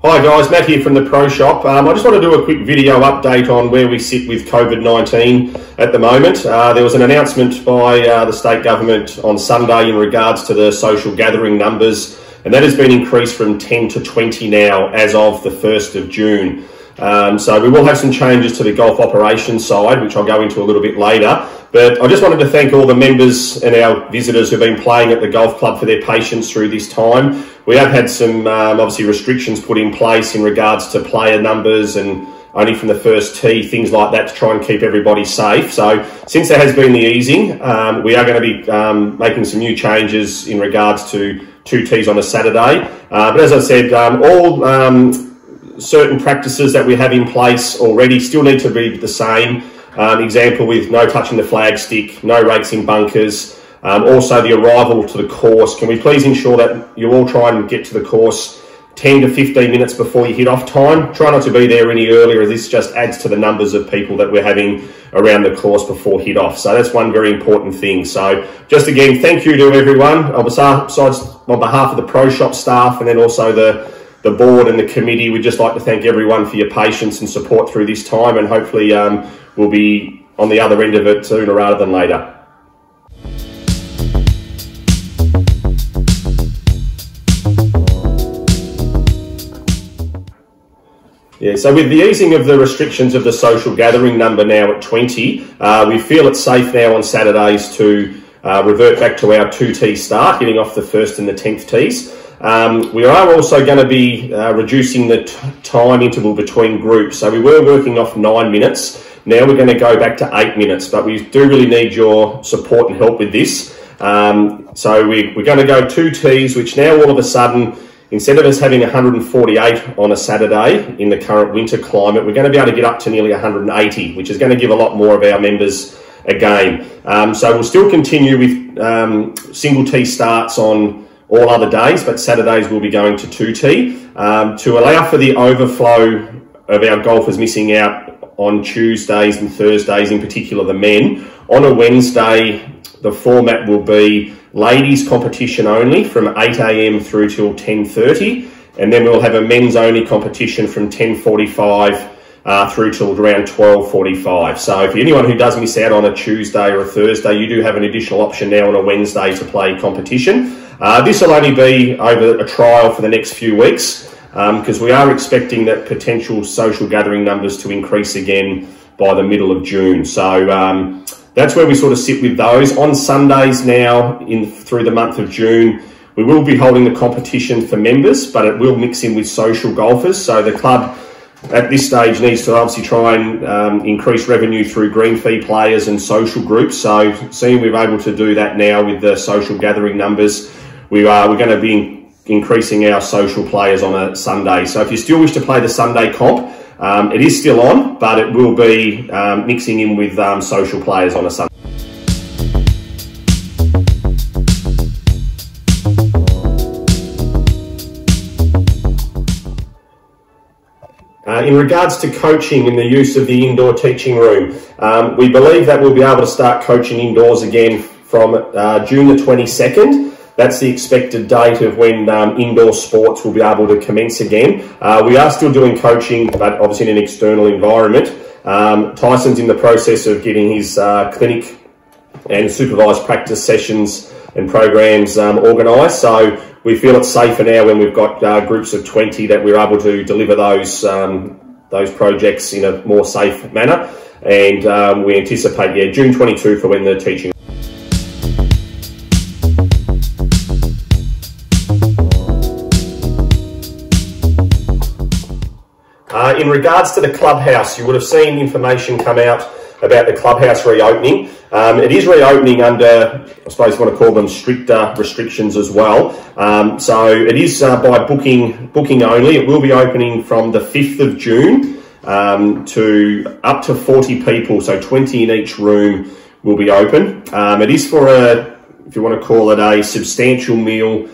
Hi guys, Matt here from the Pro Shop. I just want to do a quick video update on where we sit with COVID-19 at the moment. There was an announcement by the state government on Sunday in regards to the social gathering numbers, and that has been increased from 10 to 20 now as of the 1st of June. So we will have some changes to the golf operations side, which I'll go into a little bit later. But I just wanted to thank all the members and our visitors who've been playing at the golf club for their patience through this time. We have had some obviously restrictions put in place in regards to player numbers and only from the first tee, things like that, to try and keep everybody safe. So since there has been the easing, we are going to be making some new changes in regards to 2 tees on a Saturday. But as I said, all certain practices that we have in place already still need to be the same. Example with no touching the flag stick, no rakes in bunkers, also the arrival to the course. Can we please ensure that you all try and get to the course 10 to 15 minutes before you hit off time? Try not to be there any earlier, as this just adds to the numbers of people that we're having around the course before hit off. So that's one very important thing. So just again, thank you to everyone on behalf of the Pro Shop staff and then also the board and the committee. We'd just like to thank everyone for your patience and support through this time, and hopefully we'll be on the other end of it sooner rather than later. Yeah, so with the easing of the restrictions of the social gathering number now at 20, we feel it's safe now on Saturdays to revert back to our 2 tee start, hitting off the 1st and the 10th tees. We are also going to be reducing the time interval between groups. So we were working off 9 minutes. Now we're going to go back to 8 minutes, but we do really need your support and help with this. So we're going to go 2 tees, which now all of a sudden, instead of us having 148 on a Saturday in the current winter climate, we're going to be able to get up to nearly 180, which is going to give a lot more of our members a game. So we'll still continue with single tee starts on all other days, but Saturdays we'll be going to 2 tee to allow for the overflow of our golfers missing out on Tuesdays and Thursdays, in particular the men. On a Wednesday, the format will be ladies competition only from 8 AM through till 10:30, and then we'll have a men's only competition from 10:45 through till around 12:45. So for anyone who does miss out on a Tuesday or a Thursday, you do have an additional option now on a Wednesday to play competition. This will only be over a trial for the next few weeks, because we are expecting that potential social gathering numbers to increase again by the middle of June. So that's where we sort of sit with those. On Sundays now, through the month of June, we will be holding the competition for members, but it will mix in with social golfers. So the club at this stage needs to obviously try and increase revenue through green fee players and social groups. So seeing we're able to do that now with the social gathering numbers, we're going to be increasing our social players on a Sunday. So if you still wish to play the Sunday comp, it is still on, but it will be mixing in with social players on a Sunday. In regards to coaching and the use of the indoor teaching room, we believe that we'll be able to start coaching indoors again from June the 22nd. That's the expected date of when indoor sports will be able to commence again. We are still doing coaching, but obviously in an external environment. Tyson's in the process of getting his clinic and supervised practice sessions and programs organised. So we feel it's safer now when we've got groups of 20 that we're able to deliver those projects in a more safe manner. And we anticipate, yeah, June 22 for when the teaching. In regards to the clubhouse, you would have seen information come out about the clubhouse reopening. It is reopening under, I suppose you want to call them, stricter restrictions as well. So it is by booking only. It will be opening from the 5th of June to up to 40 people, so 20 in each room will be open. It is for if you want to call it a substantial meal,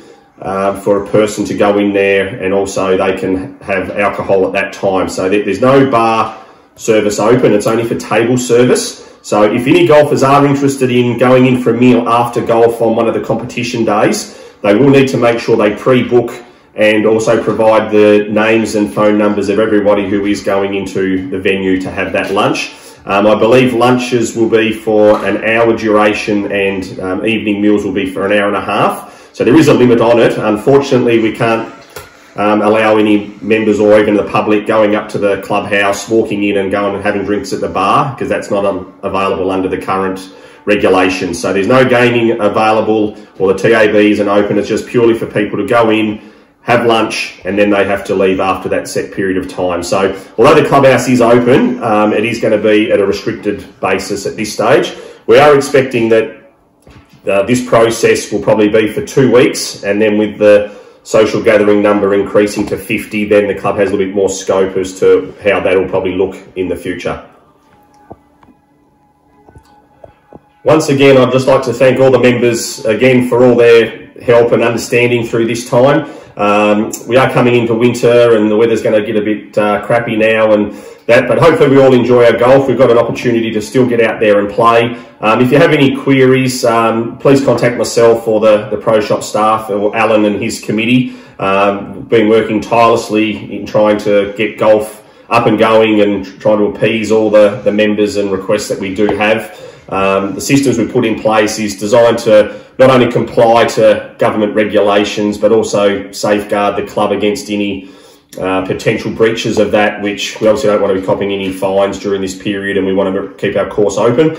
for a person to go in there, and also they can have alcohol at that time. So there's no bar service open, it's only for table service. So if any golfers are interested in going in for a meal after golf on one of the competition days, they will need to make sure they pre-book and also provide the names and phone numbers of everybody who is going into the venue to have that lunch. I believe lunches will be for an hour duration, and evening meals will be for an hour and a half. So there is a limit on it. Unfortunately, we can't allow any members or even the public going up to the clubhouse, walking in and going and having drinks at the bar, because that's not available under the current regulations. So there's no gaming available, or the TAB isn't open. It's just purely for people to go in, have lunch, and then they have to leave after that set period of time. So although the clubhouse is open, it is going to be at a restricted basis at this stage. We are expecting that this process will probably be for 2 weeks, and then with the social gathering number increasing to 50, then the club has a little bit more scope as to how that will probably look in the future. Once again, I'd just like to thank all the members again for all their help and understanding through this time. We are coming into winter and the weather's going to get a bit crappy now and that, but hopefully we all enjoy our golf. We've got an opportunity to still get out there and play. If you have any queries, please contact myself or the Pro Shop staff, or Alan and his committee. Been working tirelessly in trying to get golf up and going and trying to appease all the members and requests that we do have. The systems we put in place is designed to not only comply to government regulations, but also safeguard the club against any potential breaches of that, which we obviously don't want to be copying any fines during this period, and we want to keep our course open.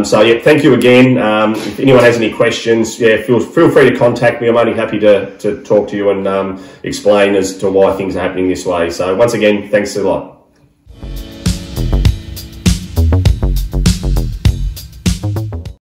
So yeah, thank you again. If anyone has any questions, yeah, feel free to contact me. I'm only happy to talk to you and explain as to why things are happening this way. So once again, thanks a lot.